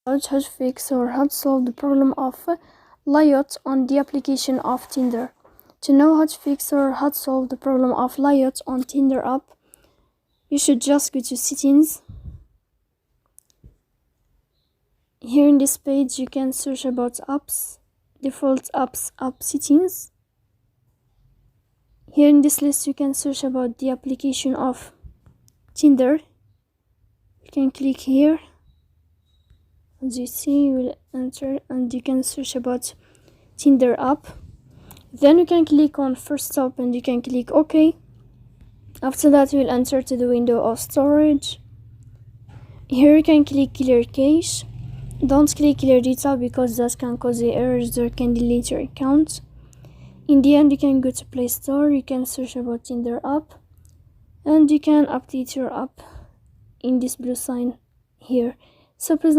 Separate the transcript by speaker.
Speaker 1: how to fix or how to solve the problem of layout on the application of Tinder. To know how to fix or how to solve the problem of layout on Tinder app, you should just go to settings. Here in this page you can search about apps, default apps, app settings. Here in this list you can search about the application of Tinder. You can click here. As you see, you will enter and you can search about Tinder app. Then you can click on first stop and you can click OK. After that you will enter to the window of storage. Here you can click clear cache. Don't click clear data because that can cause the errors or can delete your account. In the end you can go to Play Store, you can search about Tinder app and you can update your app in this blue sign here. So please